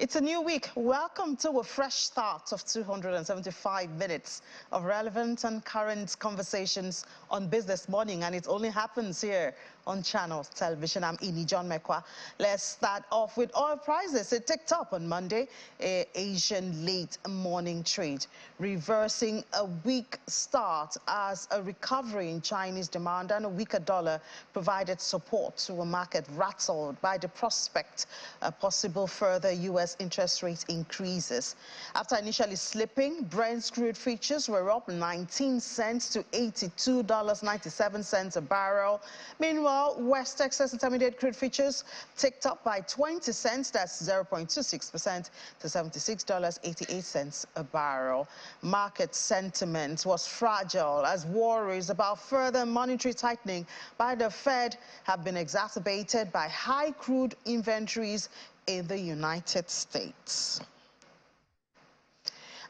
It's a new week. Welcome to a fresh start of 275 minutes of relevant and current conversations on Business Morning, and it only happens here on Channels Television. I'm Ini John Mekwa. Let's start off with oil prices. It ticked up on Monday, Asian late morning trade, reversing a weak start as a recovery in Chinese demand and a weaker dollar provided support to a market rattled by the prospect of possible further U.S. interest rate increases. After initially slipping, Brent crude futures were up 19 cents to $82.97 a barrel. Meanwhile, West Texas Intermediate crude futures ticked up by 20 cents, that's 0.26%, to $76.88 a barrel. Market sentiment was fragile as worries about further monetary tightening by the Fed have been exacerbated by high crude inventories in the United States.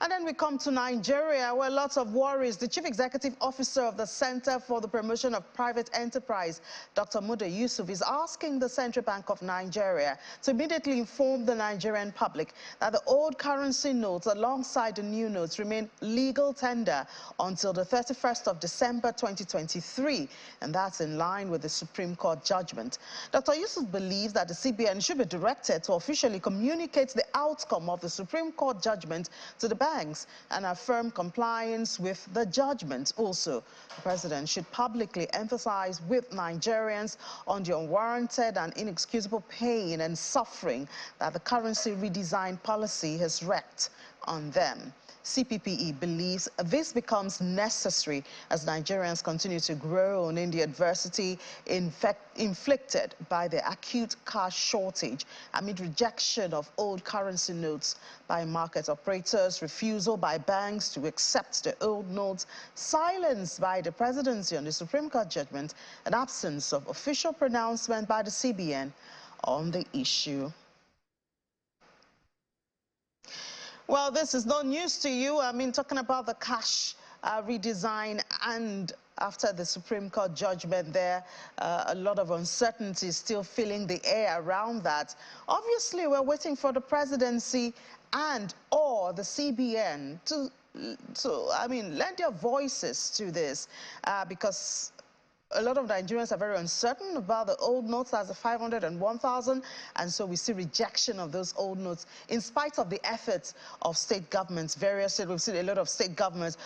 And then we come to Nigeria, where lots of worries. The Chief Executive Officer of the Center for the Promotion of Private Enterprise, Dr. Muda Yusuf, is asking the Central Bank of Nigeria to immediately inform the Nigerian public that the old currency notes alongside the new notes remain legal tender until the 31st of December 2023, and that's in line with the Supreme Court judgment. Dr. Yusuf believes that the CBN should be directed to officially communicate the outcome of the Supreme Court judgment to the banks and affirm compliance with the judgment. Also, the president should publicly emphasize with Nigerians on the unwarranted and inexcusable pain and suffering that the currency redesign policy has wreaked on them. CPPE believes this becomes necessary as Nigerians continue to groan in the adversity inflicted by the acute cash shortage amid rejection of old currency notes by market operators, refusal by banks to accept the old notes, silence by the presidency on the Supreme Court judgment, and absence of official pronouncement by the CBN on the issue. Well, this is no news to you. I mean, talking about the cash redesign, and after the Supreme Court judgment there, a lot of uncertainty still filling the air around that. Obviously, we're waiting for the presidency and or the CBN to lend their voices to this because a lot of Nigerians are very uncertain about the old notes as the 500 and 1,000, and so we see rejection of those old notes in spite of the efforts of state governments. Various states, we've seen a lot of state governments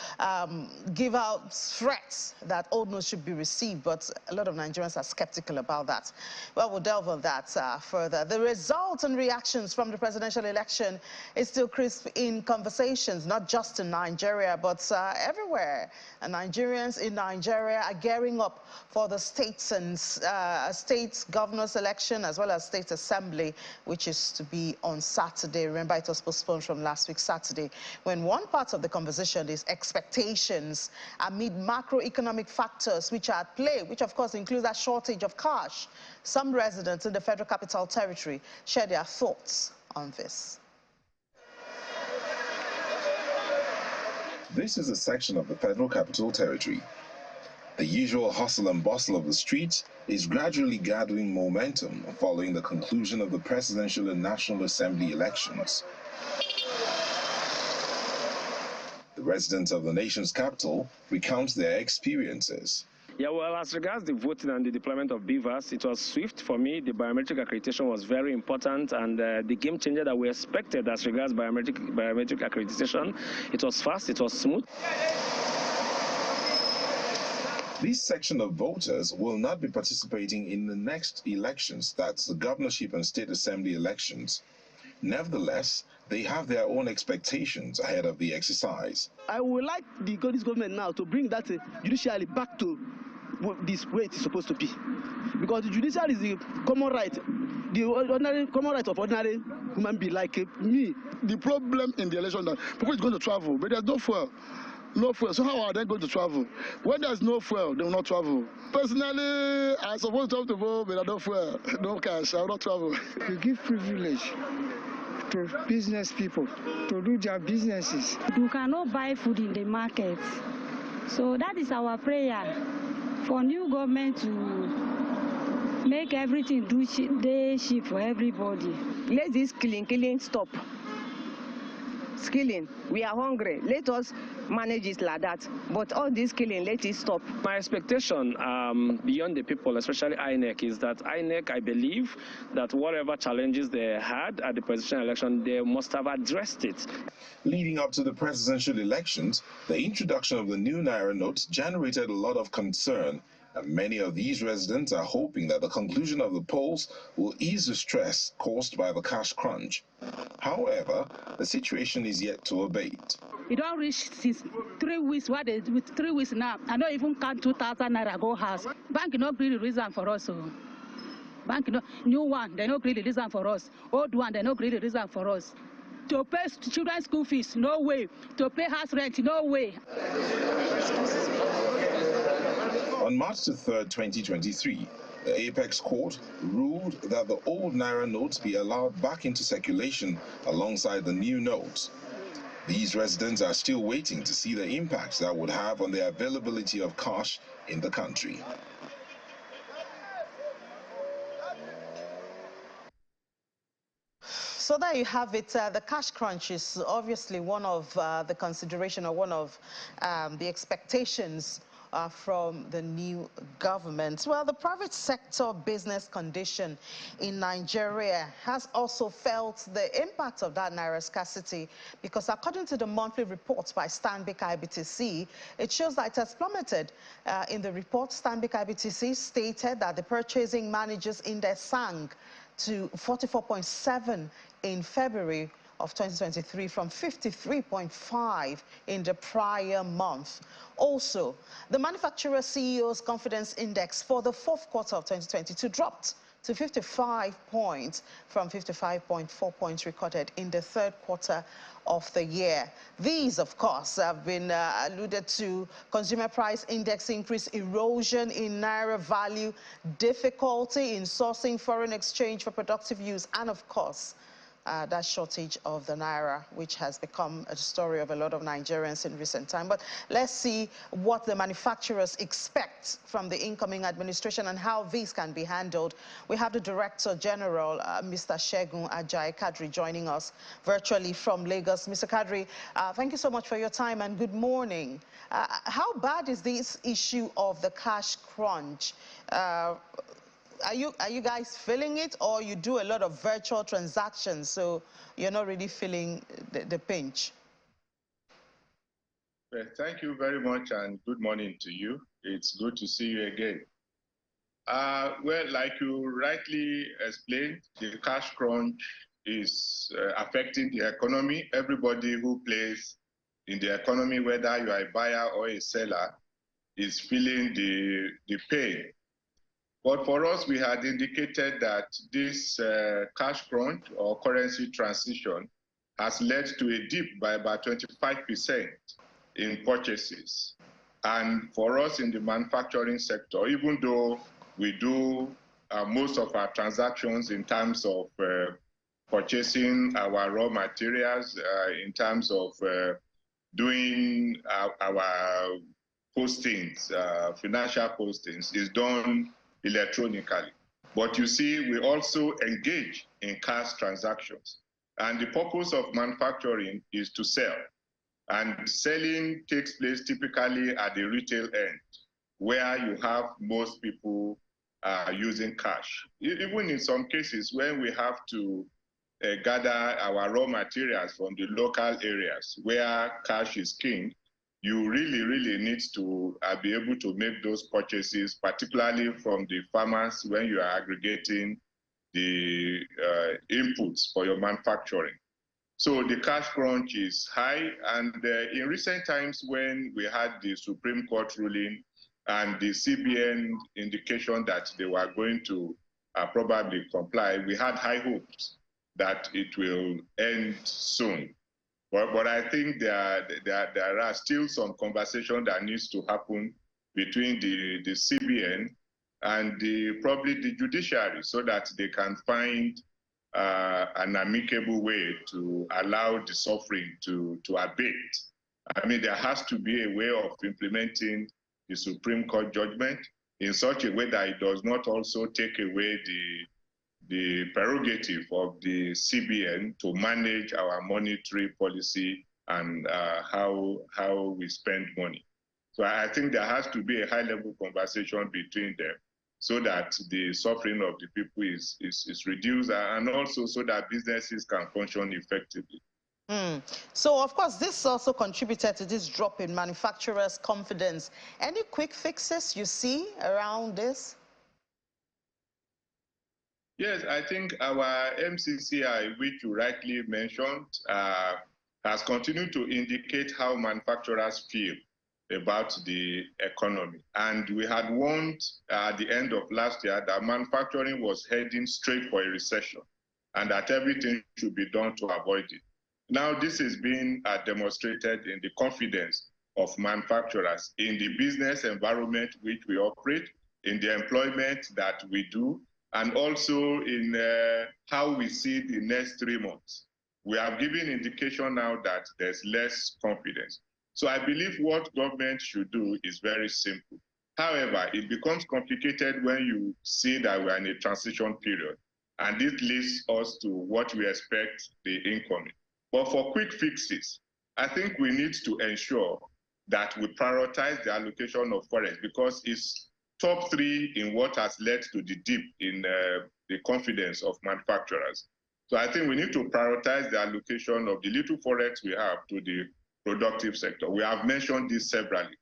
give out threats that old notes should be received, but a lot of Nigerians are skeptical about that. Well, we'll delve on that further. The results and reactions from the presidential election is still crisp in conversations, not just in Nigeria, but everywhere. And Nigerians in Nigeria are gearing up for the states and state governors election as well as state assembly, which is to be on Saturday. Remember, it was postponed from last week Saturday, when one part of the conversation is expectations amid macroeconomic factors which are at play, which of course includes that shortage of cash. Some residents in the Federal Capital Territory share their thoughts on this. This is a section of the Federal Capital Territory. The usual hustle and bustle of the streets is gradually gathering momentum following the conclusion of the Presidential and National Assembly elections. The residents of the nation's capital recount their experiences. Yeah, well, as regards the voting and the deployment of beavers, it was swift for me. The biometric accreditation was very important, and the game changer that we expected as regards biometric accreditation, it was fast, it was smooth. This section of voters will not be participating in the next elections, that's the governorship and state assembly elections. Nevertheless, they have their own expectations ahead of the exercise. I would like this government now to bring that judiciary back to this way it is supposed to be. Because the judiciary is the common right, the ordinary common right of ordinary human being like me. The problem in the election that people is going to travel, but there's no fuel. No fuel. So how are they going to travel? When there's no fuel, they will not travel. Personally, I'm supposed to vote, but I don't fuel, no cash. I will not travel. You give privilege to business people to do their businesses. You cannot buy food in the market. So that is our prayer for new government to make everything day cheap for everybody. Let this killing stop. Killing, we are hungry. Let us manage it like that. But all this killing, let it stop. My expectation beyond the people, especially INEC, is that INEC, I believe, that whatever challenges they had at the presidential election, they must have addressed it. Leading up to the presidential elections, the introduction of the new Naira notes generated a lot of concern, and many of these residents are hoping that the conclusion of the polls will ease the stress caused by the cash crunch. However, the situation is yet to abate. It don't reach since 3 weeks. With 3 weeks now, I don't even count 2,000 naira go house. Bank not really reason for us. So. Bank no, new one, they not really reason for us. Old one, they not really reason for us. To pay children's school fees, no way. To pay house rent, no way. On March 3rd, 2023, the Apex Court ruled that the old Naira notes be allowed back into circulation alongside the new notes. These residents are still waiting to see the impacts that would have on the availability of cash in the country. So there you have it. The cash crunch is obviously one of the consideration, or one of the expectations from the new government. Well, the private sector business condition in Nigeria has also felt the impact of that Naira scarcity, because according to the monthly report by Stanbic IBTC, it shows that it has plummeted. In the report, Stanbic IBTC stated that the purchasing managers index sank to 44.7 in February of 2023 from 53.5 in the prior month. Also, the manufacturer CEO's confidence index for the fourth quarter of 2022 dropped to 55 points from 55.4 points recorded in the third quarter of the year. These, of course, have been alluded to: consumer price index increase, erosion in Naira value, difficulty in sourcing foreign exchange for productive use, and, of course, that shortage of the Naira, which has become a story of a lot of Nigerians in recent time. But let's see what the manufacturers expect from the incoming administration and how these can be handled. We have the Director General, Mr. Segun Ajayi Kadri, joining us virtually from Lagos. Mr. Kadri, thank you so much for your time and good morning. How bad is this issue of the cash crunch? Are you guys feeling it, or you do a lot of virtual transactions, so you're not really feeling the pinch? Well, thank you very much and good morning to you. It's good to see you again. Well, like you rightly explained, the cash crunch is affecting the economy. Everybody who plays in the economy, whether you are a buyer or a seller, is feeling the pain. But for us, we had indicated that this cash crunch or currency transition has led to a dip by about 25% in purchases. And for us in the manufacturing sector, even though we do most of our transactions in terms of purchasing our raw materials, in terms of doing our postings, financial postings, is done electronically. But you see, we also engage in cash transactions. And the purpose of manufacturing is to sell. And selling takes place typically at the retail end, where you have most people using cash. Even in some cases, when we have to gather our raw materials from the local areas where cash is king, you really need to be able to make those purchases, particularly from the farmers when you are aggregating the inputs for your manufacturing. So the cash crunch is high, and in recent times when we had the Supreme Court ruling and the CBN indication that they were going to probably comply, we had high hopes that it will end soon. But I think there are still some conversation that needs to happen between the CBN and probably the judiciary, so that they can find an amicable way to allow the suffering to abate. I mean, there has to be a way of implementing the Supreme Court judgment. in such a way that it does not also take away the prerogative of the CBN to manage our monetary policy and how we spend money. So I think there has to be a high-level conversation between them so that the suffering of the people is reduced, and also so that businesses can function effectively. So, of course, this also contributed to this drop in manufacturers' confidence. Any quick fixes you see around this? Yes, I think our MCCI, which you rightly mentioned, has continued to indicate how manufacturers feel about the economy. And we had warned at the end of last year that manufacturing was heading straight for a recession and that everything should be done to avoid it. Now, this is being demonstrated in the confidence of manufacturers in the business environment which we operate, in the employment that we do, and also in how we see the next 3 months. We have given indication now that there's less confidence. So I believe what government should do is very simple. However, it becomes complicated when you see that we're in a transition period, and this leads us to what we expect the incoming. But for quick fixes, I think we need to ensure that we prioritize the allocation of forex, because it's top 3 in what has led to the dip in the confidence of manufacturers. So I think we need to prioritize the allocation of the little forex we have to the productive sector. We have mentioned this severally.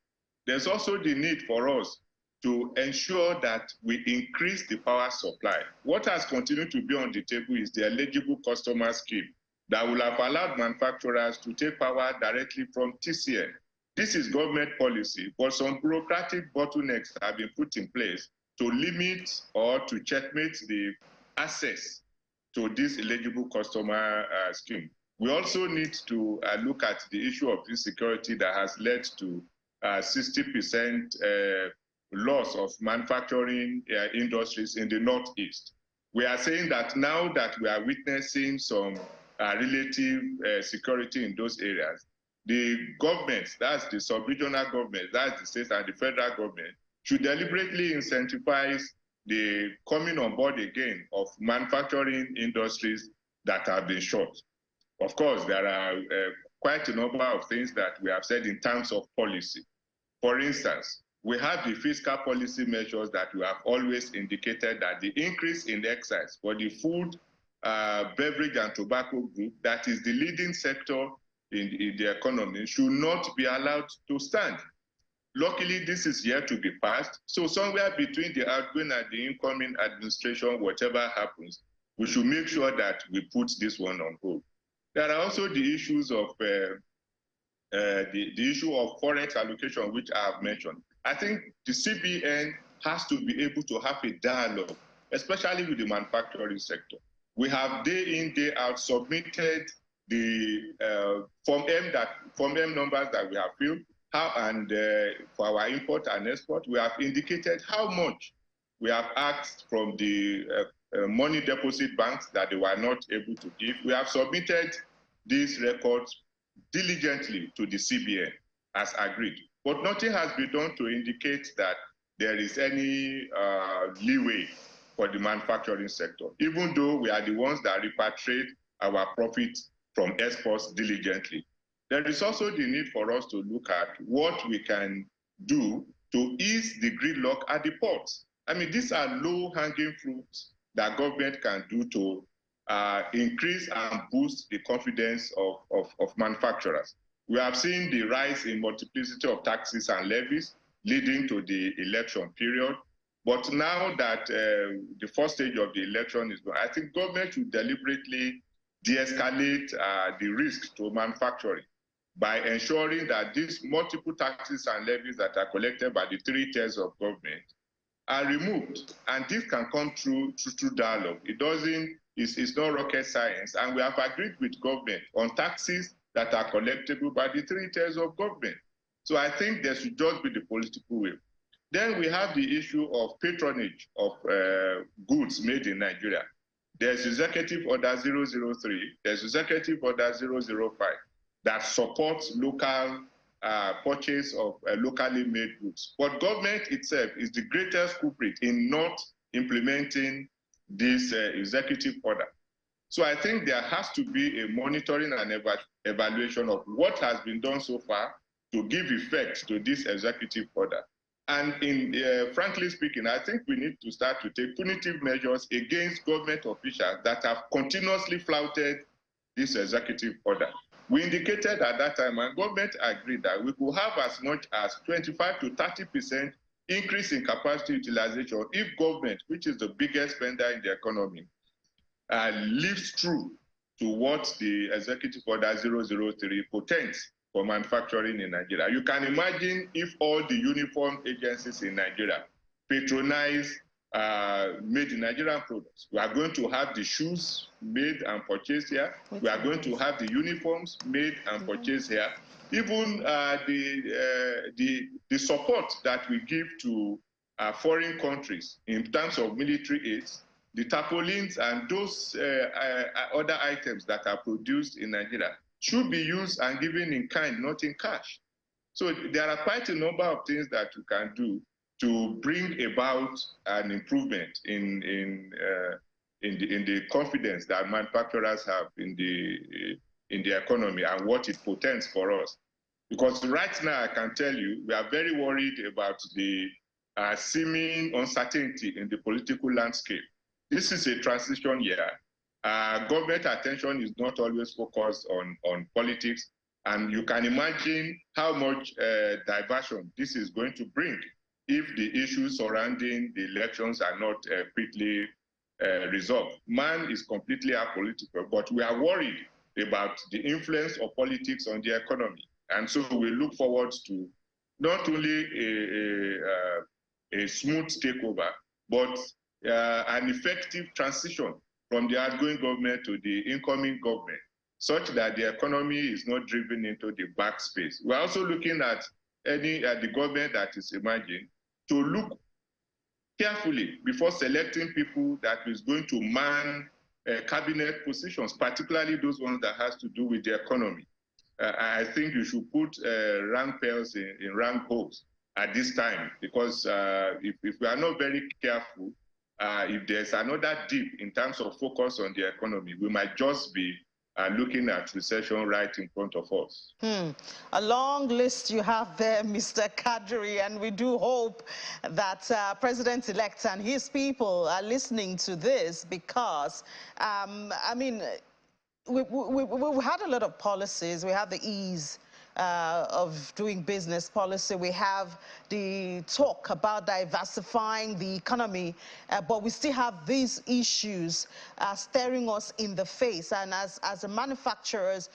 There's also the need for us to ensure that we increase the power supply. What has continued to be on the table is the eligible customer scheme that will have allowed manufacturers to take power directly from TCN. This is government policy, but some bureaucratic bottlenecks have been put in place to limit or to checkmate the access to this eligible customer scheme. We also need to look at the issue of insecurity that has led to 60% loss of manufacturing industries in the Northeast. We are saying that now that we are witnessing some relative security in those areas, the governments, that's the sub-regional government, that's the state and the federal government, should deliberately incentivize the coming on board again of manufacturing industries that have been short. Of course, there are quite a number of things that we have said in terms of policy. For instance, we have the fiscal policy measures that we have always indicated that the increase in excise for the food, beverage and tobacco group, that is the leading sector in the economy, should not be allowed to stand. Luckily, this is yet to be passed. So somewhere between the outgoing and the incoming administration, whatever happens, we should make sure that we put this one on hold. There are also the issues of the issue of forex allocation, which I have mentioned. I think the CBN has to be able to have a dialogue, especially with the manufacturing sector. We have day in, day out submitted the Form M numbers that we have filled, and for our import and export, we have indicated how much we have asked from the money deposit banks that they were not able to give. We have submitted these records diligently to the CBN as agreed, but nothing has been done to indicate that there is any leeway for the manufacturing sector, even though we are the ones that repatriate our profits from exports diligently. There is also the need for us to look at what we can do to ease the gridlock at the ports. I mean, these are low-hanging fruits that government can do to increase and boost the confidence of manufacturers. We have seen the rise in multiplicity of taxes and levies leading to the election period. But now that the first stage of the election is going, I think government should deliberately de-escalate the risk to manufacturing by ensuring that these multiple taxes and levies that are collected by the 3 tiers of government are removed. And this can come through dialogue. It's not rocket science. And we have agreed with government on taxes that are collectible by the 3 tiers of government. So I think there should just be the political will. Then we have the issue of patronage of goods made in Nigeria. There's Executive Order 003, there's Executive Order 005 that supports local purchase of locally made goods. But government itself is the greatest culprit in not implementing this executive order. So I think there has to be a monitoring and evaluation of what has been done so far to give effect to this executive order. And frankly speaking, I think we need to start to take punitive measures against government officials that have continuously flouted this executive order. We indicated at that time, and government agreed, that we could have as much as 25 to 30% increase in capacity utilization if government, which is the biggest spender in the economy, lives true to what the executive order 003 portends for manufacturing in Nigeria. You can imagine if all the uniform agencies in Nigeria patronize made in Nigerian products. We are going to have the shoes made and purchased here. We are going to have the uniforms made and purchased here. Even the support that we give to foreign countries in terms of military aids, the tarpaulins and those other items that are produced in Nigeria should be used and given in kind, not in cash. So there are quite a number of things that you can do to bring about an improvement in the confidence that manufacturers have in the economy and what it portends for us. Because right now, I can tell you, we are very worried about the seeming uncertainty in the political landscape. This is a transition year. Government attention is not always focused on politics, and you can imagine how much diversion this is going to bring if the issues surrounding the elections are not quickly resolved. Man is completely apolitical, but we are worried about the influence of politics on the economy. And so we look forward to not only a smooth takeover, but an effective transition from the outgoing government to the incoming government, such that the economy is not driven into the backspace. We're also looking at the government that is emerging to look carefully before selecting people that is going to man cabinet positions, particularly those ones that has to do with the economy. I think you should put rank pairs in rank holes at this time, because if we are not very careful, if there's another dip in terms of focus on the economy, we might just be looking at recession right in front of us. A long list you have there, Mr. Kadri, and we do hope that President-elect and his people are listening to this, because, I mean, we've had a lot of policies. We have the ease of doing business policy. We have the talk about diversifying the economy, but we still have these issues staring us in the face. And as a manufacturers,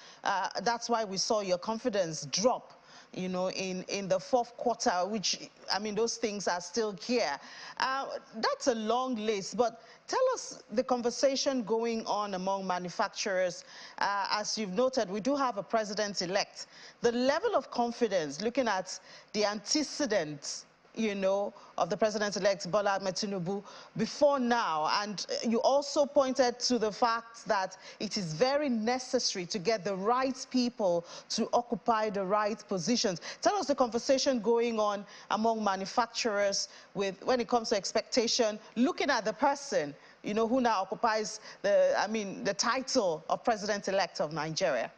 that's why we saw your confidence drop, you know, in the fourth quarter, which, I mean, those things are still here. That's a long list, but tell us the conversation going on among manufacturers. As you've noted, we do have a president-elect. The level of confidence, looking at the antecedents, you know, of the president-elect Bola Ahmed Tinubu before now. And you also pointed to the fact that it is very necessary to get the right people to occupy the right positions. Tell us the conversation going on among manufacturers when it comes to expectation, looking at the person, you know, who now occupies the title of president-elect of Nigeria.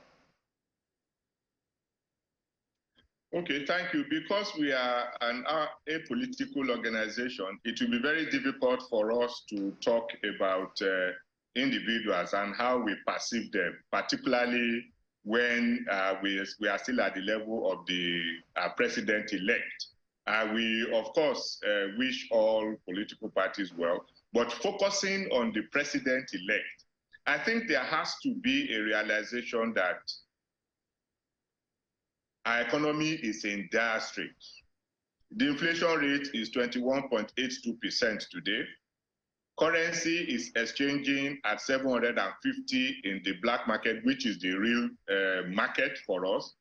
Okay, thank you. Because we are an apolitical organization, it will be very difficult for us to talk about individuals and how we perceive them, particularly when we are still at the level of the president-elect. We, of course, wish all political parties well, but focusing on the president-elect, I think there has to be a realization that our economy is in dire straits. The inflation rate is 21.82% today. Currency is exchanging at 750 in the black market, which is the real market for us.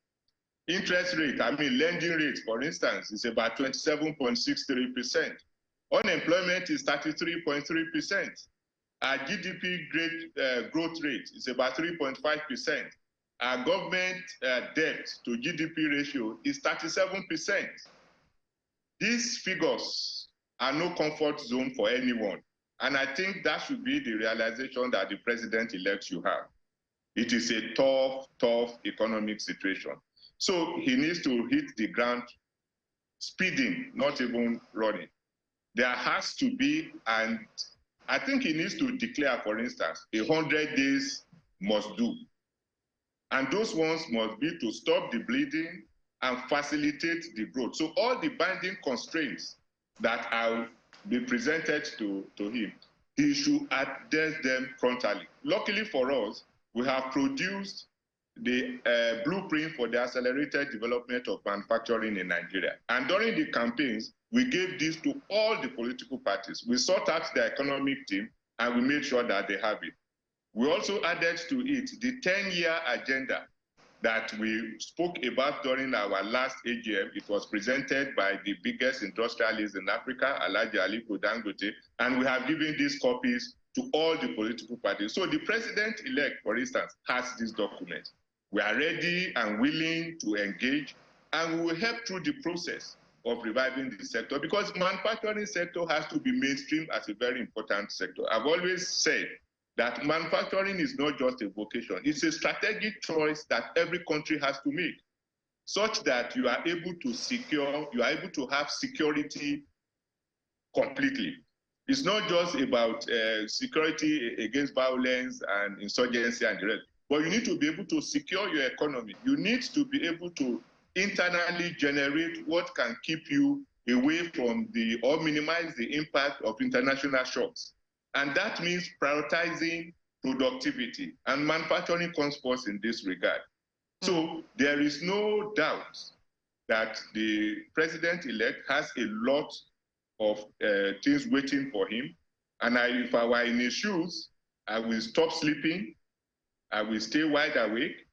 Interest rate, lending rate, for instance, is about 27.63%. Unemployment is 33.3%. Our GDP growth rate is about 3.5%. our government debt to GDP ratio is 37%. These figures are no comfort zone for anyone. And I think that should be the realization that the president-elect should have. It is a tough, tough economic situation. So he needs to hit the ground speeding, not even running. There has to be, and I think he needs to declare, for instance, 100 days must do. And those ones must be to stop the bleeding and facilitate the growth. So all the binding constraints that are be presented to him, he should address them frontally. Luckily for us, we have produced the blueprint for the accelerated development of manufacturing in Nigeria. And during the campaigns, we gave this to all the political parties. We sought out the economic team and we made sure that they have it. We also added to it the 10-year agenda that we spoke about during our last AGM. It was presented by the biggest industrialist in Africa, Alhaji Aliko Dangote, and we have given these copies to all the political parties. So the president-elect, for instance, has this document. We are ready and willing to engage, and we will help through the process of reviving the sector, because manufacturing sector has to be mainstream as a very important sector. I've always said that manufacturing is not just a vocation, it's a strategic choice that every country has to make, such that you are able to secure, you are able to have security completely. It's not just about security against violence and insurgency and the rest, but you need to be able to secure your economy. You need to be able to internally generate what can keep you away from the, or minimize the impact of international shocks. And that means prioritizing productivity, and manufacturing comes first in this regard. So there is no doubt that the president-elect has a lot of things waiting for him. And if I were in his shoes, I will stop sleeping, I will stay wide awake,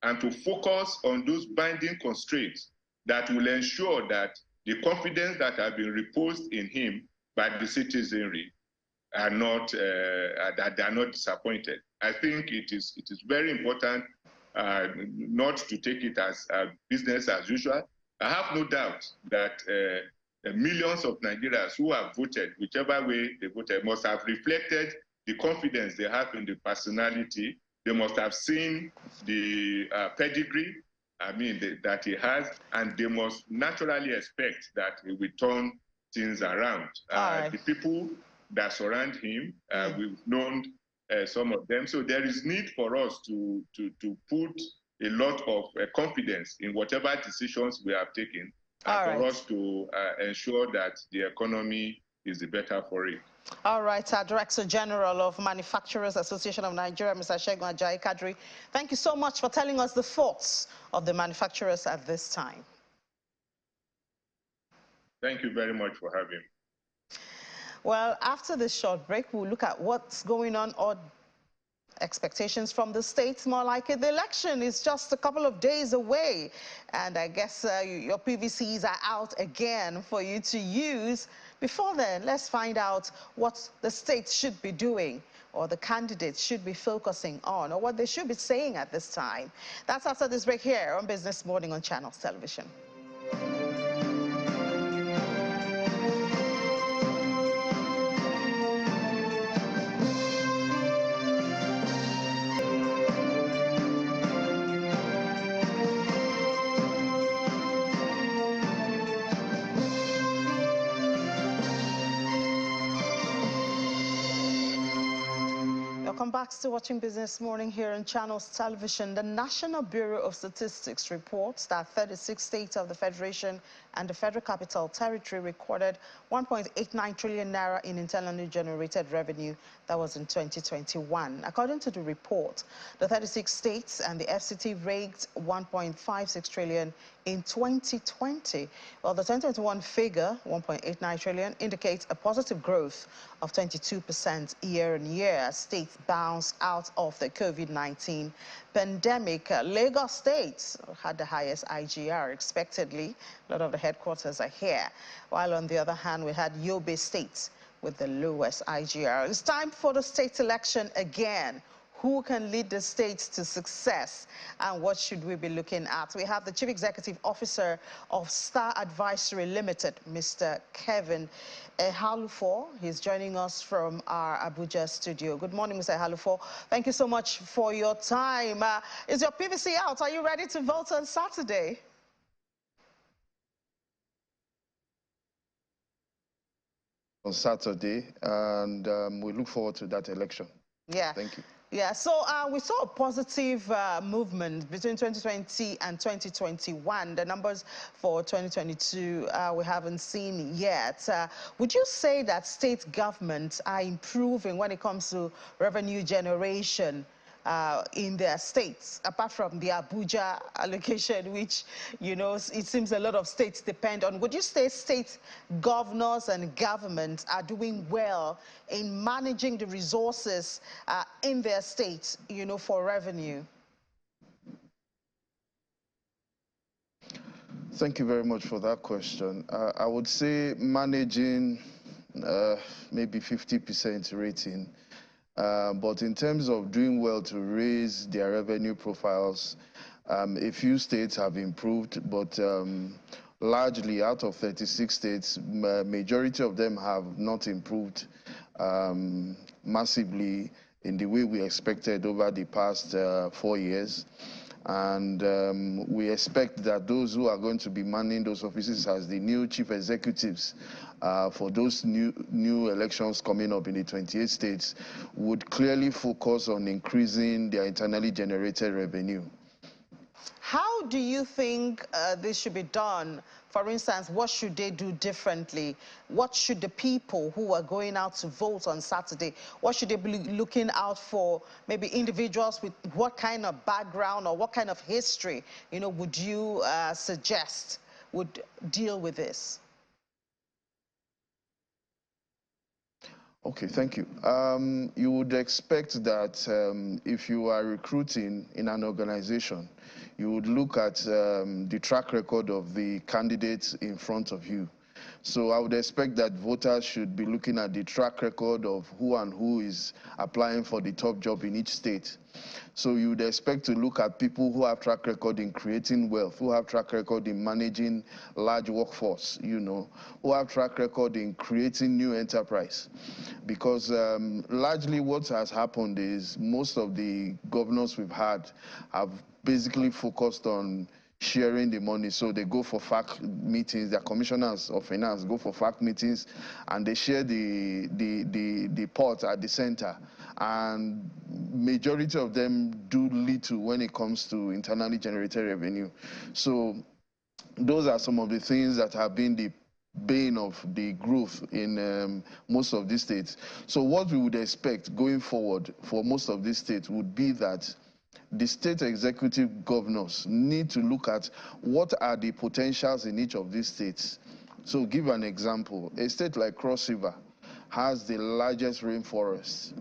and to focus on those binding constraints that will ensure that the confidence that have been reposed in him by the citizenry are not that they are not disappointed. I think it is very important not to take it as business as usual. I have no doubt that millions of Nigerians who have voted, whichever way they voted, must have reflected the confidence they have in the personality. They must have seen the pedigree, that he has, and they must naturally expect that he will turn things around. The people that surround him, we've known some of them. So there is need for us to put a lot of confidence in whatever decisions we have taken, and for us to ensure that the economy is the better for it. All right, Director General of Manufacturers Association of Nigeria, Mr. Segun Ajayi Kadri, thank you so much for telling us the thoughts of the manufacturers at this time. Thank you very much for having me. Well, after this short break, we'll look at what's going on, or expectations from the states. More like it, the election is just a couple of days away, and I guess your PVCs are out again for you to use. Before then, let's find out what the states should be doing, or the candidates should be focusing on, or what they should be saying at this time. That's after this break here on Business Morning on Channels Television. Welcome back to Watching Business Morning here on Channels Television. The National Bureau of Statistics reports that 36 states of the Federation and the Federal Capital Territory recorded 1.89 trillion naira in internally generated revenue. That was in 2021. According to the report, the 36 states and the FCT raked 1.56 trillion in 2020. Well, the 2021 figure, 1.89 trillion, indicates a positive growth of 22% year-on-year as states bounce out of the COVID-19 pandemic. Lagos State had the highest IGR, expectedly. A lot of the headquarters are here. While on the other hand, we had Yobe State with the lowest IGR. It's time for the state election again. Who can lead the states to success, and what should we be looking at? We have the Chief Executive Officer of Star Advisory Limited, Mr. Kevin Ehalufo. He's joining us from our Abuja studio. Good morning, Mr. Ehalufo. Thank you so much for your time. Is your PVC out? Are you ready to vote on Saturday? On Saturday, and we look forward to that election. Yeah. Thank you. Yeah, so we saw a positive movement between 2020 and 2021. The numbers for 2022 we haven't seen yet. Would you say that state governments are improving when it comes to revenue generation in their states, apart from the Abuja allocation, which, you know, it seems a lot of states depend on? Would you say state governors and governments are doing well in managing the resources in their states, you know, for revenue? Thank you very much for that question. I would say managing maybe 50% rating. But in terms of doing well to raise their revenue profiles, a few states have improved, but largely out of 36 states, majority of them have not improved massively in the way we expected over the past 4 years. And we expect that those who are going to be manning those offices as the new chief executives for those new elections coming up in the 28 states would clearly focus on increasing their internally generated revenue. How do you think this should be done? For instance, what should they do differently? What should the people who are going out to vote on Saturday, what should they be looking out for? Maybe individuals with what kind of background or what kind of history, you know, would you suggest would deal with this? Okay, thank you. You would expect that if you are recruiting in an organization, you would look at the track record of the candidates in front of you. So I would expect that voters should be looking at the track record of who is applying for the top job in each state. So you would expect to look at people who have track record in creating wealth, who have track record in managing large workforce, you know, who have track record in creating new enterprise. Because largely what has happened is most of the governors we've had have basically focused on sharing the money. So they go for FAC meetings, their commissioners of finance go for FAC meetings, and they share the pot at the center. And majority of them do little when it comes to internally generated revenue. So those are some of the things that have been the bane of the growth in most of these states. So what we would expect going forward for most of these states would be that the state executive governors need to look at what are the potentials in each of these states. So give an example. A state like Cross River has the largest rainforest,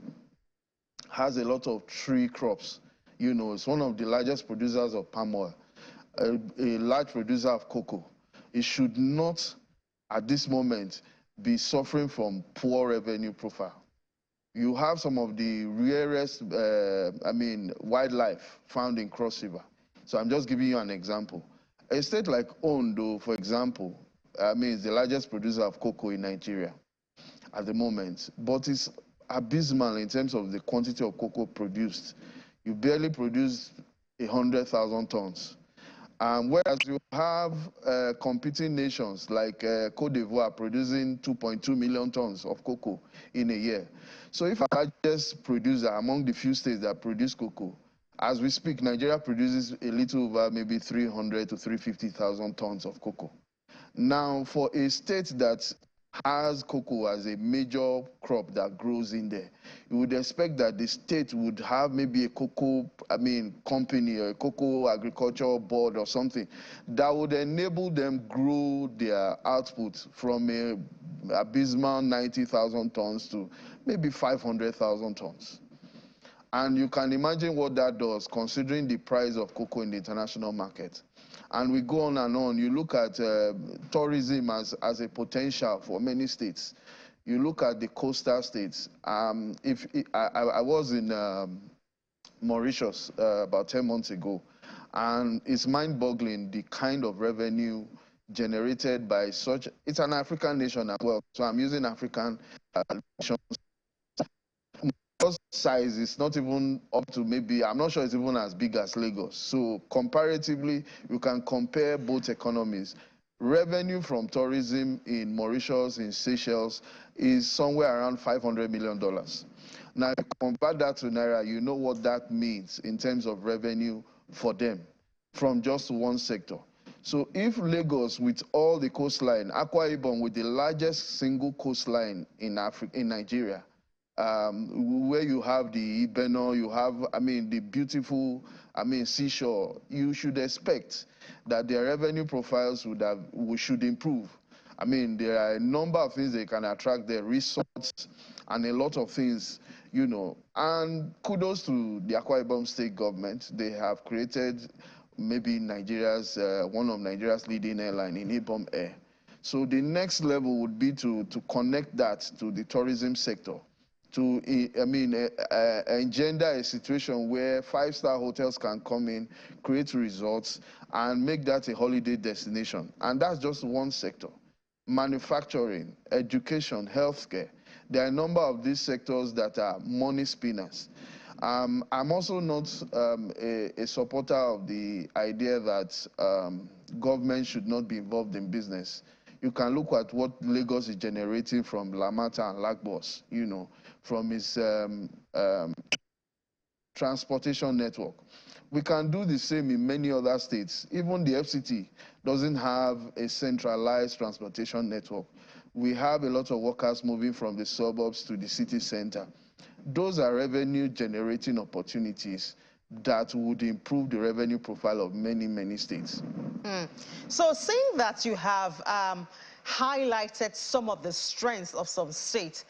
has a lot of tree crops. You know, it's one of the largest producers of palm oil, a large producer of cocoa. It should not, at this moment, be suffering from poor revenue profile. You have some of the rarest, wildlife found in Cross River. So I'm just giving you an example. A state like Ondo, for example, is the largest producer of cocoa in Nigeria at the moment, but it's abysmal in terms of the quantity of cocoa produced. You barely produce 100,000 tons. Whereas you have competing nations like Cote d'Ivoire producing 2.2 million tons of cocoa in a year. So if our largest producer among the few states that produce cocoa, as we speak, Nigeria produces a little over maybe 300 to 350,000 tons of cocoa. Now, for a state that has cocoa as a major crop that grows in there, you would expect that the state would have maybe a cocoa, company or a cocoa agricultural board or something that would enable them grow their output from a abysmal 90,000 tons to maybe 500,000 tons. And you can imagine what that does considering the price of cocoa in the international market. And we go on and on. You look at tourism as a potential for many states. You look at the coastal states. I was in Mauritius about 10 months ago, and it's mind-boggling the kind of revenue generated by such. It's an African nation as well, so I'm using African nations. Size is not even up to, maybe, I'm not sure it's even as big as Lagos. So comparatively, you can compare both economies. Revenue from tourism in Mauritius, in Seychelles, is somewhere around $500 million. Now, if you convert that to Naira, you know what that means in terms of revenue for them from just one sector. So if Lagos, with all the coastline, Akwa Ibom with the largest single coastline in Nigeria, where you have the Ibeno, you have, the beautiful, seashore, you should expect that their revenue profiles should improve. There are a number of things they can attract, their resorts, and a lot of things, And kudos to the Akwa Ibom state government. They have created maybe one of Nigeria's leading airline in Ibom Air. So the next level would be to connect that to the tourism sector, to engender a situation where five-star hotels can come in, create resorts, and make that a holiday destination. And that's just one sector. Manufacturing, education, healthcare. There are a number of these sectors that are money spinners. I'm also not a supporter of the idea that government should not be involved in business. You can look at what Lagos is generating from Lamata and Lagos, from its transportation network. We can do the same in many other states. Even the FCT doesn't have a centralized transportation network. We have a lot of workers moving from the suburbs to the city center. Those are revenue-generating opportunities that would improve the revenue profile of many, many states. So seeing that you have highlighted some of the strengths of some states,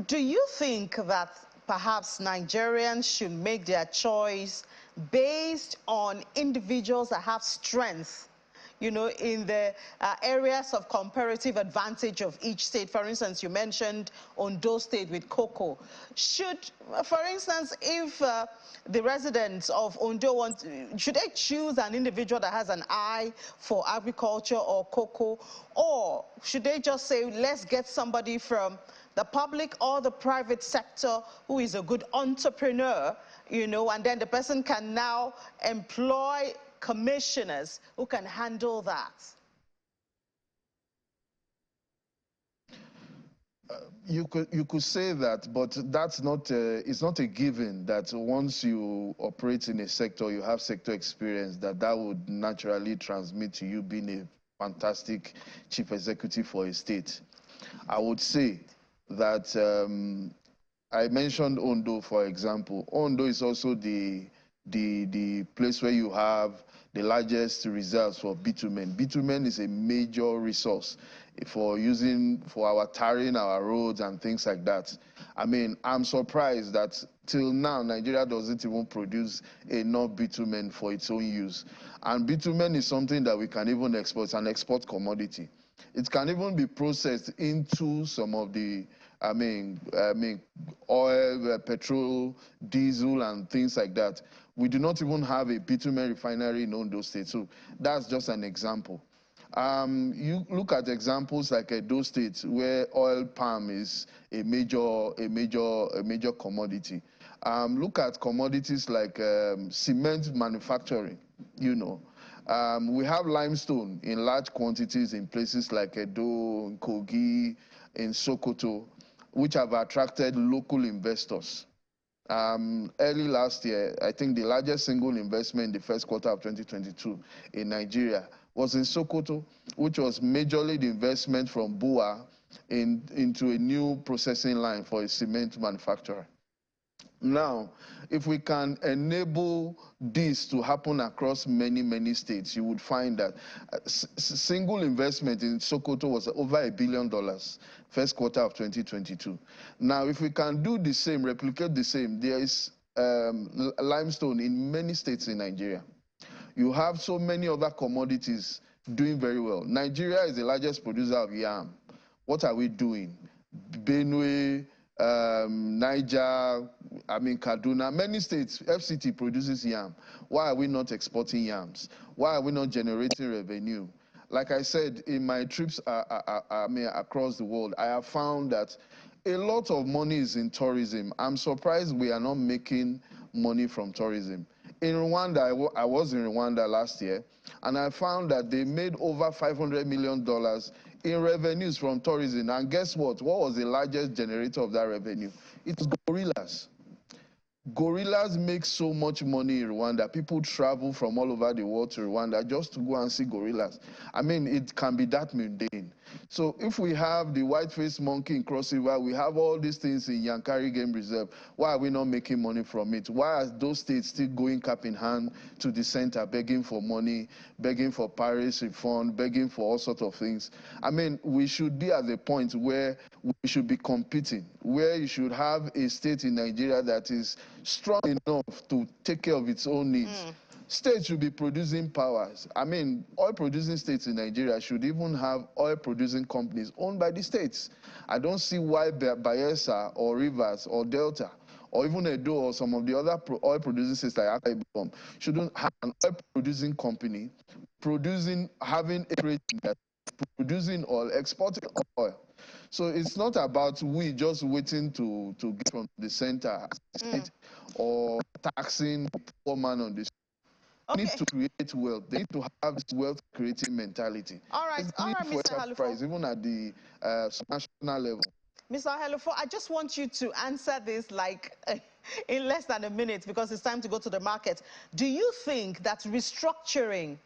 do you think that perhaps Nigerians should make their choice based on individuals that have strength, in the areas of comparative advantage of each state? For instance, you mentioned Ondo State with cocoa. Should, for instance, if the residents of Ondo should they choose an individual that has an eye for agriculture or cocoa, or should they just say, let's get somebody from the public or the private sector who is a good entrepreneur, and then the person can now employ commissioners who can handle that? You could say that, but that's not it's not a given that once you operate in a sector, you have sector experience, that would naturally transmit to you being a fantastic chief executive for a state. I would say that I mentioned Ondo, for example. Ondo is also the place where you have the largest reserves for bitumen. Bitumen is a major resource for our tarring our roads and things like that. I'm surprised that till now Nigeria doesn't even produce enough bitumen for its own use. And bitumen is something that we can even export. It's an export commodity. It can even be processed into some of the oil, petrol, diesel, and things like that. We do not even have a bitumen refinery in Ondo State, so that's just an example. You look at examples like Edo State, where oil palm is a major commodity. Look at commodities like cement manufacturing. We have limestone in large quantities in places like Edo, Kogi, in Sokoto, which have attracted local investors. Early last year, I think the largest single investment in the first quarter of 2022 in Nigeria was in Sokoto, which was majorly the investment from BUA into a new processing line for a cement manufacturer. Now, if we can enable this to happen across many, many states, you would find that single investment in Sokoto was over $1 billion, first quarter of 2022. Now, if we can do the same, replicate the same, there is limestone in many states in Nigeria. You have so many other commodities doing very well. Nigeria is the largest producer of yam. What are we doing? Benue, Niger, I mean, Kaduna, many states, FCT produces yam. Why are we not exporting yams? Why are we not generating revenue? Like I said, in my trips I mean, across the world, I have found that a lot of money is in tourism. I'm surprised we are not making money from tourism. In Rwanda, I was in Rwanda last year, and I found that they made over $500 million in revenues from tourism. And guess what? What was the largest generator of that revenue? It was gorillas. Gorillas make so much money in Rwanda. People travel from all over the world to Rwanda just to go and see gorillas. I mean, it can be that mundane. So if we have the white-faced monkey in Cross River, we have all these things in Yankari Game Reserve, why are we not making money from it? Why are those states still going cap in hand to the center, begging for money, begging for Paris refund, begging for all sorts of things? I mean, we should be at the point where we should be competing, where you should have a state in Nigeria that is strong enough to take care of its own needs. States should be producing powers. I mean, oil-producing states in Nigeria should even have oil-producing companies owned by the states. I don't see why Bayelsa or Rivers or Delta or even Edo or some of the other oil-producing states like Akwa shouldn't have an oil-producing company having a rating that producing oil, exporting oil. So it's not about we just waiting to get from the center or taxing the poor man on the street. They need to create wealth. They need to have this wealth-creating mentality. All right, Mr. Halufo. Even at the national level. Mr. Halufo, I just want you to answer this like in less than a minute because it's time to go to the market. Do you think that restructuring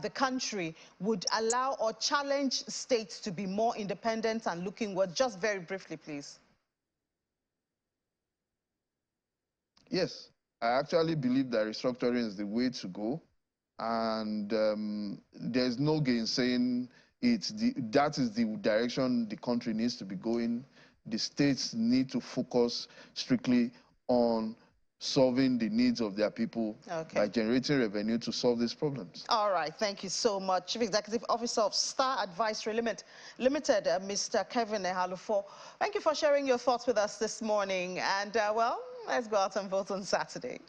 the country would allow or challenge states to be more independent and looking well? Just very briefly, please. Yes, I actually believe that restructuring is the way to go, and there's no gainsaying it. That is the direction the country needs to be going. The states need to focus strictly on solving the needs of their people by generating revenue to solve these problems. All right, thank you so much. Chief Executive Officer of Star Advisory Limited, Mr. Kevin Halufo. Thank you for sharing your thoughts with us this morning. And, well, let's go out and vote on Saturday.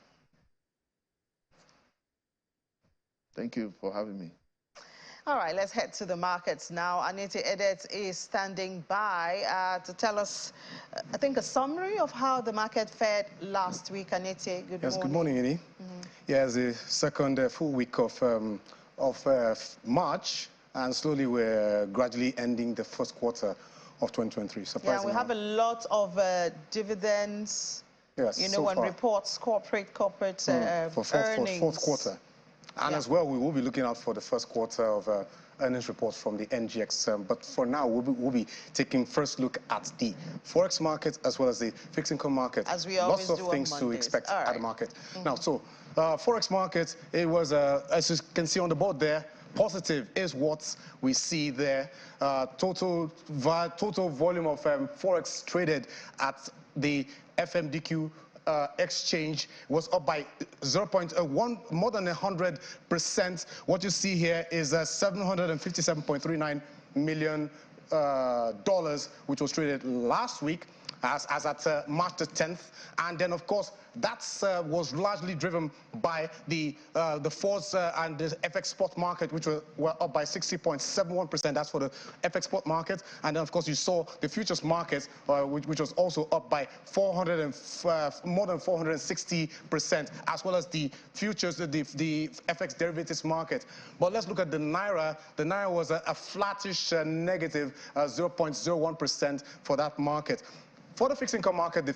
Thank you for having me. All right, let's head to the markets now. Anita Edet is standing by to tell us, I think, a summary of how the market fared last week. Anita, good morning. Yes, good morning, Eni. Yes, the second full week of March, and slowly we're gradually ending the first quarter of 2023. Yeah, we have a lot of dividends. Yes, you know, when reports, corporate for earnings. Fourth quarter. And as well, we will be looking out for the first quarter of earnings reports from the NGX. But for now, we'll be taking first look at the Forex market as well as the fixed income market. As we always do on Lots of things to expect at the market. Now, so Forex market, it was, as you can see on the board there, positive is what we see there. Total volume of Forex traded at the FMDQ exchange was up by 0.1, more than 100%. What you see here is $757.39 million, which was traded last week as at March the 10th. And then, of course, that was largely driven by the forwards and the FX spot market, which were up by 60.71%. That's for the FX spot market. And then, of course, you saw the futures market, which was also up by more than 460%, as well as the futures, the FX derivatives market. But let's look at the Naira. The Naira was a flattish negative 0.01% for that market. For the fixed income market,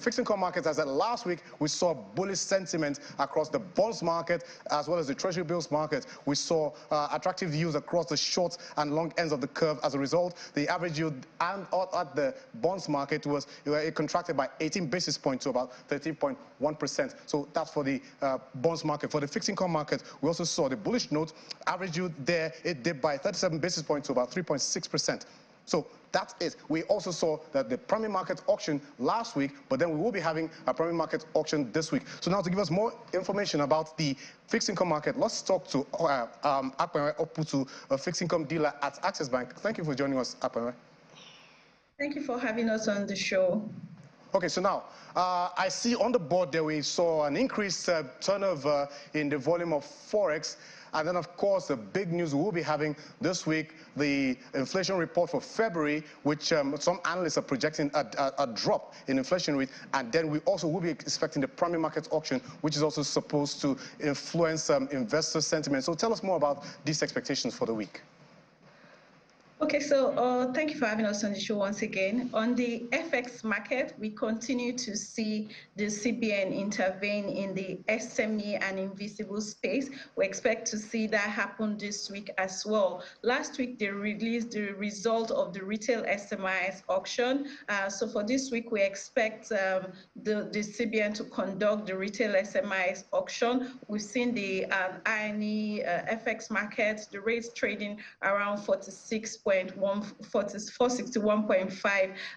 as at last week, we saw bullish sentiment across the bonds market as well as the treasury bills market. We saw attractive yields across the short and long ends of the curve. As a result, the average yield at the bonds market it contracted by 18 basis points to about 13.1%. So that's for the bonds market. For the fixed income market, we also saw the bullish note. Average yield there, it dipped by 37 basis points to about 3.6%. So that is, we also saw that the primary market auction last week, but then we will be having a primary market auction this week. So now to give us more information about the fixed income market, let's talk to Akpenwe Oputu, a fixed income dealer at Access Bank. Thank you for joining us, Akpenwe. Thank you for having us on the show. Okay, so now, I see on the board there we saw an increased turnover in the volume of Forex. And then, of course, the big news we'll be having this week, the inflation report for February, which some analysts are projecting a drop in inflation rate. And then we also will be expecting the primary market auction, which is also supposed to influence investor sentiment. So tell us more about these expectations for the week. Okay, so thank you for having us on the show once again. On the FX market, we continue to see the CBN intervene in the SME and invisible space. We expect to see that happen this week as well. Last week, they released the result of the retail SMIs auction. So for this week, we expect the CBN to conduct the retail SMIs auction. We've seen the INE FX market, the rates trading around 461.5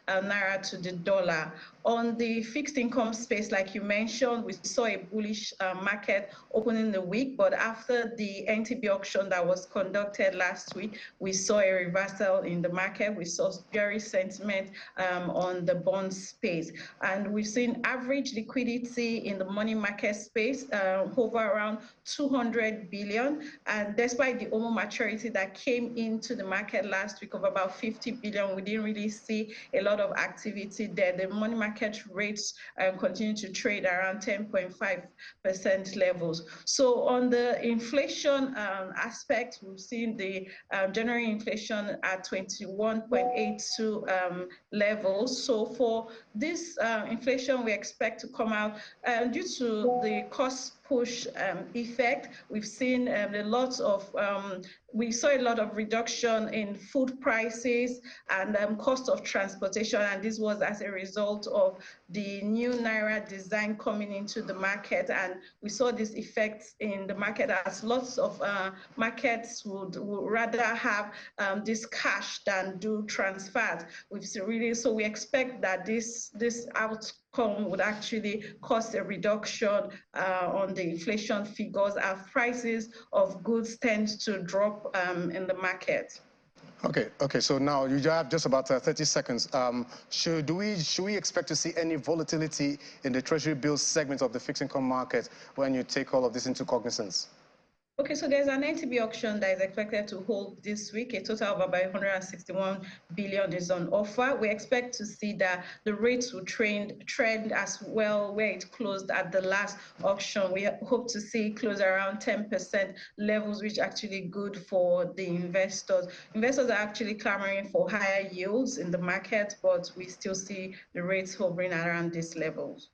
naira to the dollar. On the fixed income space, like you mentioned, we saw a bullish market opening the week, but after the NTB auction that was conducted last week, we saw a reversal in the market. We saw very sentiment on the bond space. And we've seen average liquidity in the money market space hover around 200 billion. And despite the OMO maturity that came into the market last week of about 50 billion, we didn't really see a lot of activity there. The money market rates continue to trade around 10.5% levels. So on the inflation aspect, we've seen the January inflation at 21.82 levels. So for this inflation, we expect to come out due to the cost push effect. We've seen we saw a lot of reduction in food prices and cost of transportation, and this was as a result of the new Naira design coming into the market. And we saw this effect in the market as lots of markets would rather have this cash than do transfers. So we expect that this outcome would actually cause a reduction on the inflation figures as prices of goods tend to drop in the market. Okay. So now you have just about 30 seconds. Should we expect to see any volatility in the Treasury bills segment of the fixed income market when you take all of this into cognizance? Okay, so there's an NTB auction that is expected to hold this week. A total of about 161 billion is on offer. We expect to see that the rates will trend as well where it closed at the last auction. We hope to see close around 10% levels, which is actually good for the investors. Investors are actually clamoring for higher yields in the market, but we still see the rates hovering around these levels.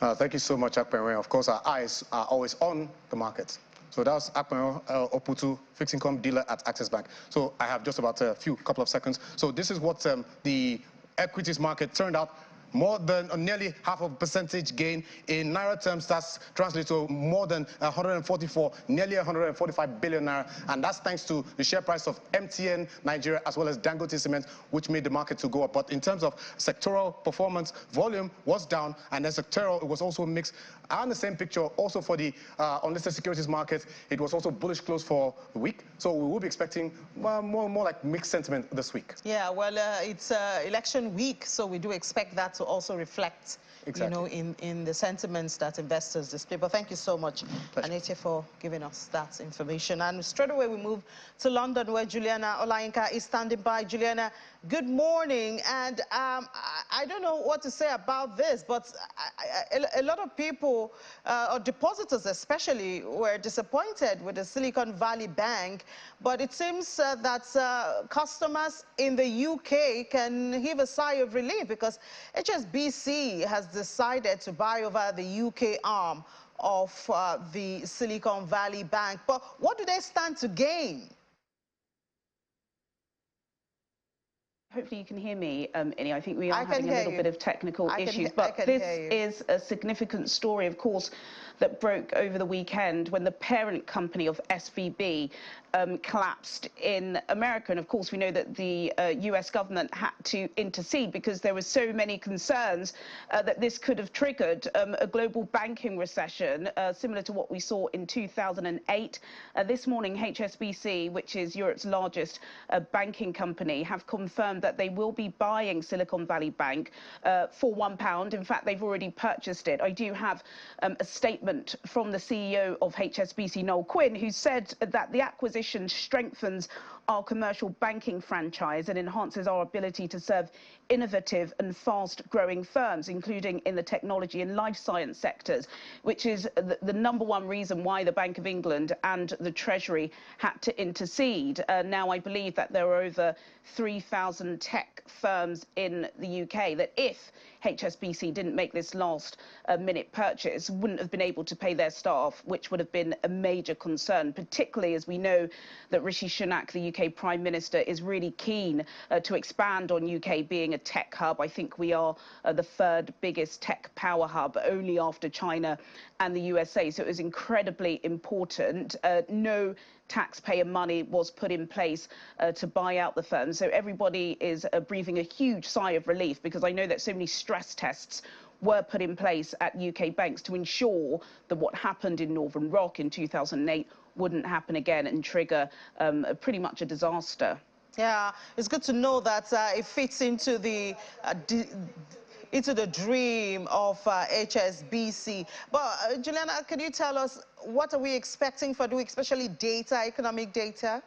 Thank you so much, Akpenwe. Of course, our eyes are always on the market. So that's Akpenwe Oputu, fixed income dealer at Access Bank. So I have just about a couple of seconds. So this is what the equities market turned out. More than nearly half a percentage gain in Naira terms. That's translates to more than 144, nearly 145 billion Naira. And that's thanks to the share price of MTN Nigeria as well as Dangote Cement, which made the market to go up. But in terms of sectoral performance, volume was down, and then sectoral, it was also mixed. And the same picture also for the unlisted securities market. It was also bullish close for the week. So we will be expecting more like mixed sentiment this week. Yeah, well, it's election week, so we do expect that to also reflect, exactly, in the sentiments that investors display. But thank you so much, Anete, for giving us that information. And straight away we move to London, where Juliana Olayinka is standing by. Juliana, good morning. And I don't know what to say about this, but a lot of people, or depositors especially, were disappointed with the Silicon Valley Bank. But it seems that customers in the UK can heave a sigh of relief because HSBC has decided to buy over the UK arm of the Silicon Valley Bank. But what do they stand to gain? Hopefully you can hear me, Inni. I think we are having a little bit of technical issues, but this is a significant story, of course, that broke over the weekend when the parent company of SVB collapsed in America. And of course, we know that the US government had to intercede because there were so many concerns that this could have triggered a global banking recession, similar to what we saw in 2008. This morning, HSBC, which is Europe's largest banking company, have confirmed confirmed that they will be buying Silicon Valley Bank for £1. In fact, they've already purchased it. I do have a statement from the CEO of HSBC, Noel Quinn, who said that the acquisition strengthens our commercial banking franchise and enhances our ability to serve innovative and fast-growing firms, including in the technology and life science sectors, which is the #1 reason why the Bank of England and the Treasury had to intercede. Now, I believe that there are over 3,000 tech firms in the UK that if HSBC didn't make this last-minute purchase, wouldn't have been able to pay their staff, which would have been a major concern, particularly as we know that Rishi Sunak, the UK Prime Minister, is really keen to expand on UK being a tech hub. I think we are the 3rd biggest tech power hub, only after China and the USA. So it was incredibly important. No taxpayer money was put in place to buy out the firm. So everybody is breathing a huge sigh of relief, because I know that so many stress tests were put in place at UK banks to ensure that what happened in Northern Rock in 2008 wouldn't happen again and trigger pretty much a disaster. Yeah, it's good to know that it fits into the dream of HSBC. But Juliana, can you tell us what are we expecting for especially data, economic data?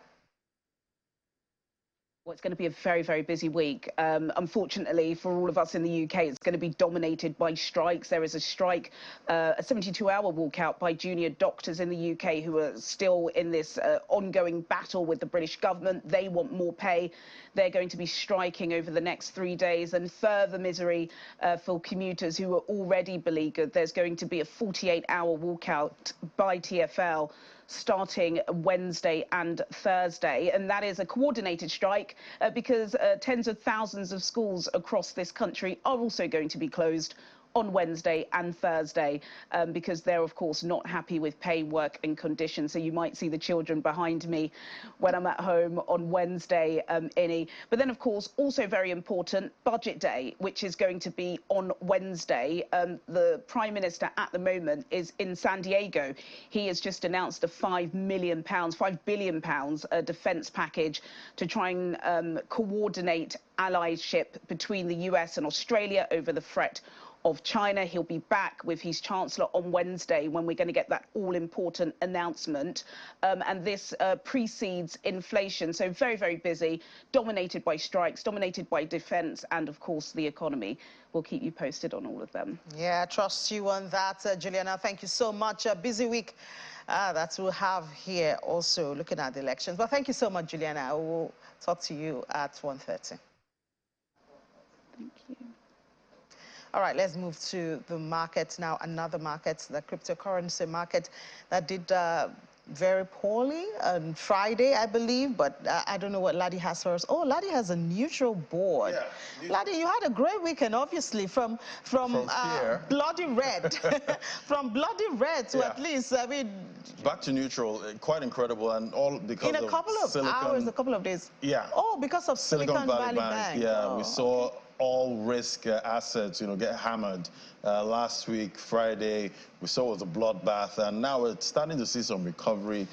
Well, it's going to be a very, very busy week. Unfortunately, for all of us in the UK, it's going to be dominated by strikes. There is a strike, a 72-hour walkout by junior doctors in the UK who are still in this ongoing battle with the British government. They want more pay. They're going to be striking over the next 3 days, and further misery for commuters who are already beleaguered. There's going to be a 48-hour walkout by TfL starting Wednesday and Thursday, and that is a coordinated strike because tens of thousands of schools across this country are also going to be closed on Wednesday and Thursday because they're, of course, not happy with pay, work and conditions. So you might see the children behind me when I'm at home on Wednesday, Innie. But then, of course, also very important, Budget Day, which is going to be on Wednesday. The Prime Minister at the moment is in San Diego. He has just announced a £5 billion defence package to try and coordinate allyship between the US and Australia over the threat of China. He'll be back with his Chancellor on Wednesday when we're going to get that all-important announcement. And this precedes inflation. So very, very busy, dominated by strikes, dominated by defence and, of course, the economy. We'll keep you posted on all of them. Yeah, trust you on that, Juliana. Thank you so much. A busy week that we'll have here also looking at the elections. But thank you so much, Juliana. I will talk to you at 1:30. Thank you. All right, let's move to the market now. Another market, the cryptocurrency market, that did very poorly on Friday, I believe. But I don't know what Ladi has for us. Oh, Ladi has a neutral board. Yeah, Ladi, you had a great weekend, obviously, from bloody red, from bloody red to at least, I mean, back to neutral. Quite incredible, and all because in a couple of hours, a couple of days. Yeah. Oh, because of Silicon Valley Bank. Yeah, oh, we saw all risk assets, get hammered. Last week, Friday, we saw it was a bloodbath, and now we're starting to see some recovery.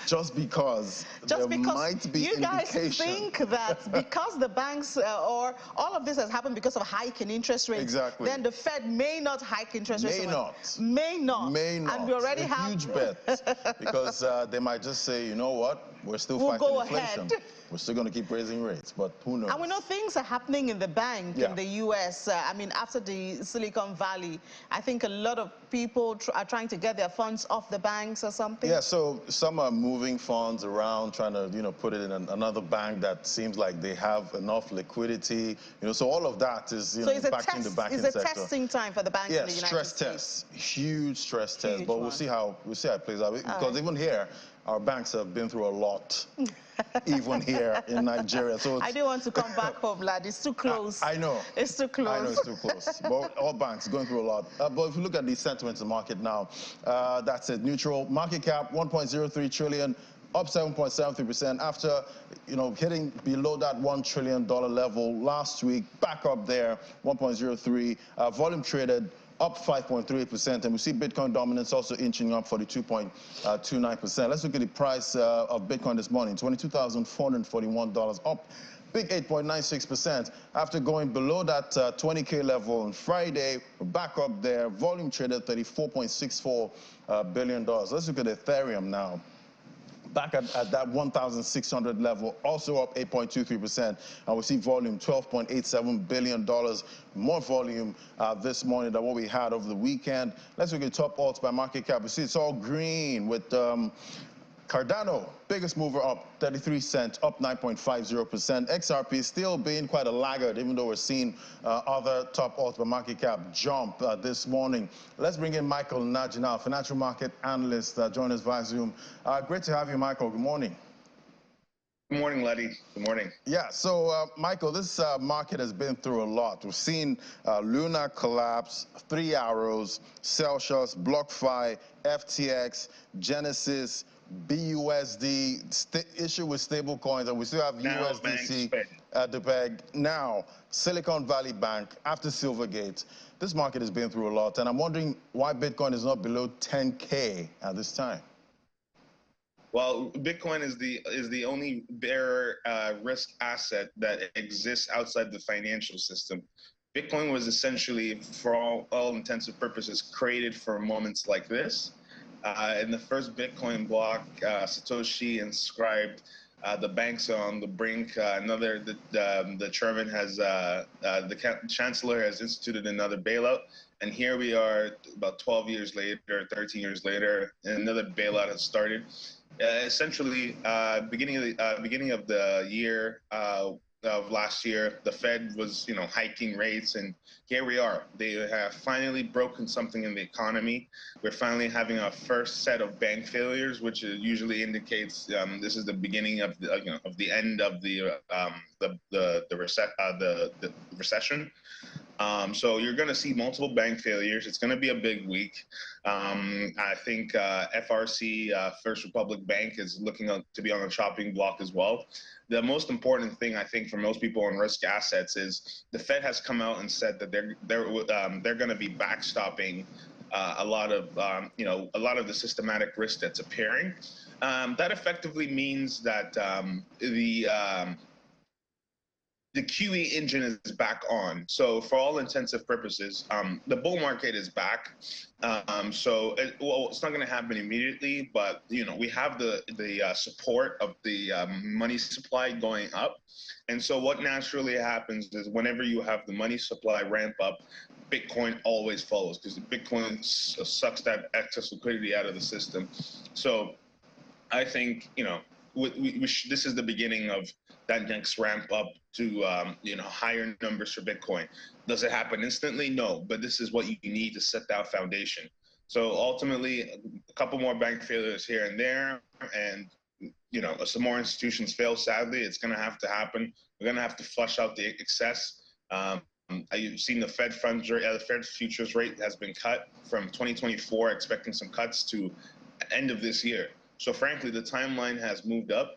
Just because there might be you guys think that because the banks or all of this has happened because of hike in interest rates, then the Fed may not hike interest rates. May not. And we already have a huge bet because they might just say, you know what, we're still fighting inflation. We're still going to keep raising rates, but who knows? And we know things are happening in the bank in the U.S. I mean, after the Silicon Valley, I think a lot of people are trying to get their funds off the banks or something. Yeah, so some are moving funds around, trying to, put it in another bank that seems like they have enough liquidity. So all of that is, impacting the banking sector. It's a testing time for the banks in the United States. States. Stress test, huge stress test, but we'll see how it plays out. Because even here, our banks have been through a lot, even here in Nigeria. So I do want to come back home, lad. It's too close. I know. It's too close. I know it's too close. But all banks going through a lot. But if you look at the sentiments in the market now, that's it. Neutral market cap, 1.03 trillion, up 7.73% after, hitting below that $1 trillion level last week, back up there, 1.03. Volume traded, up 5.38%, and we see Bitcoin dominance also inching up 42.29%. Let's look at the price of Bitcoin this morning, $22,441, up big 8.96%. After going below that 20K level on Friday, we're back up there. Volume traded $34.64 billion. Let's look at Ethereum now. Back at that 1,600 level, also up 8.23%. And we see volume $12.87 billion. More volume this morning than what we had over the weekend. Let's look at top alts by market cap. We see it's all green with Cardano, biggest mover up 33 cents, up 9.50%. XRP still being quite a laggard, even though we're seeing other top alts by market cap jump this morning. Let's bring in Michael Najinal, financial market analyst, join us via Zoom. Great to have you, Michael. Good morning. Good morning, Letty. Good morning. Yeah, so Michael, this market has been through a lot. We've seen Luna collapse, 3 Arrows, Celsius, BlockFi, FTX, Genesis, BUSD, issue with stable coins, and we still have now USDC at the peg. Now, Silicon Valley Bank, after Silvergate, this market has been through a lot, and I'm wondering why Bitcoin is not below 10K at this time. Well, Bitcoin is the only bearer risk asset that exists outside the financial system. Bitcoin was essentially, for all intents and purposes, created for moments like this. In the first Bitcoin block, Satoshi inscribed the banks on the brink. The chairman has, the chancellor has instituted another bailout. And here we are about 12 years later, 13 years later, and another bailout has started. Essentially, beginning of the year, of last year, the Fed was, hiking rates, and here we are. They have finally broken something in the economy. We're finally having our first set of bank failures, which usually indicates this is the beginning of the end of the recession. So you're going to see multiple bank failures. It's going to be a big week. I think FRC, First Republic Bank, is looking to be on the chopping block as well. The most important thing, I think, for most people in risk assets is the Fed has come out and said that they're going to be backstopping a lot of the systematic risk that's appearing. That effectively means that the QE engine is back on. So for all intents and purposes, the bull market is back. So it's not going to happen immediately, but we have the support of the money supply going up. And so what naturally happens is whenever you have the money supply ramp up, Bitcoin always follows, because Bitcoin sucks that excess liquidity out of the system. So I think this is the beginning of that next ramp up to higher numbers for Bitcoin. Does it happen instantly? No, but this is what you need to set that foundation. So ultimately, a couple more bank failures here and there, and some more institutions fail. Sadly, it's going to have to happen. We're going to have to flush out the excess. You've seen the Fed funds rate, the Fed futures rate has been cut from 2024, expecting some cuts to end of this year. So frankly, the timeline has moved up.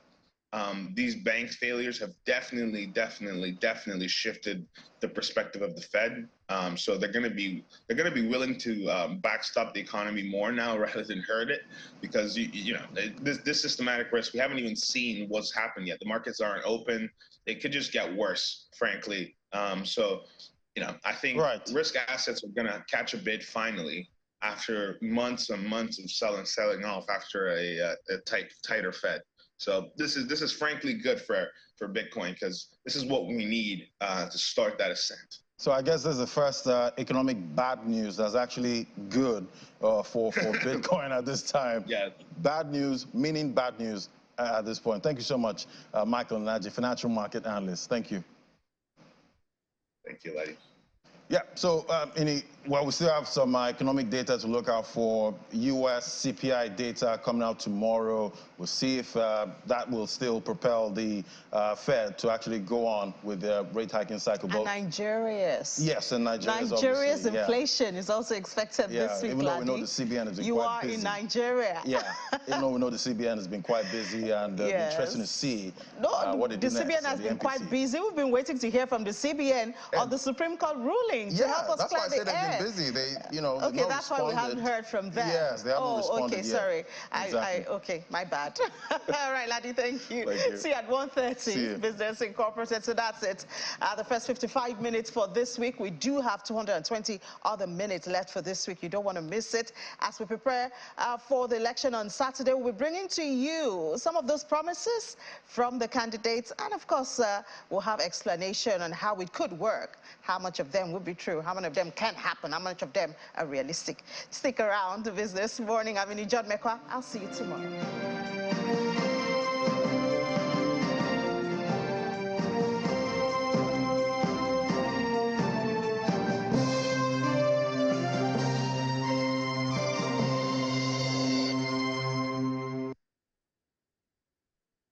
These bank failures have definitely shifted the perspective of the Fed. So they're going to be willing to backstop the economy more now rather than hurt it, because this systematic risk, we haven't even seen what's happened yet. The markets aren't open. It could just get worse, frankly. So I think risk assets are going to catch a bid finally, after months and months of selling off after a tighter Fed. So this is frankly good for Bitcoin, because this is what we need to start that ascent. So I guess this is the first economic bad news that's actually good for Bitcoin at this time. Yeah. Bad news, meaning bad news at this point. Thank you so much, Michael Naji, financial market analyst. Thank you. Thank you, Letty. Yeah, so we still have some economic data to look out for. U.S. CPI data coming out tomorrow. We'll see if that will still propel the Fed to actually go on with their rate hiking cycle. And Nigeria's. Yes, and Nigeria's inflation is also expected this week, even though we know the CBN has been quite busy. You are in Nigeria. Yeah, even though we know the CBN has been quite busy, and it'll be interesting to see what they do next. The CBN has been quite busy. We've been waiting to hear from the CBN on the Supreme Court ruling to help us clear the air. been busy. They, you know, okay, that's why we haven't heard from them. Yes, they haven't responded okay, yet. sorry. Exactly. Okay, my bad. All right, Laddie, thank you. Thank you. See you at 1:30, Business Incorporated. So that's it. The first 55 minutes for this week. We do have 220 other minutes left for this week. You don't want to miss it. As we prepare for the election on Saturday, we'll be bringing to you some of those promises from the candidates. And of course, we'll have explanation on how it could work, how much of them will be true, how many of them can happen, how much of them are realistic. Stick around to Business Morning. I'm John Mekwa. I'll see you tomorrow.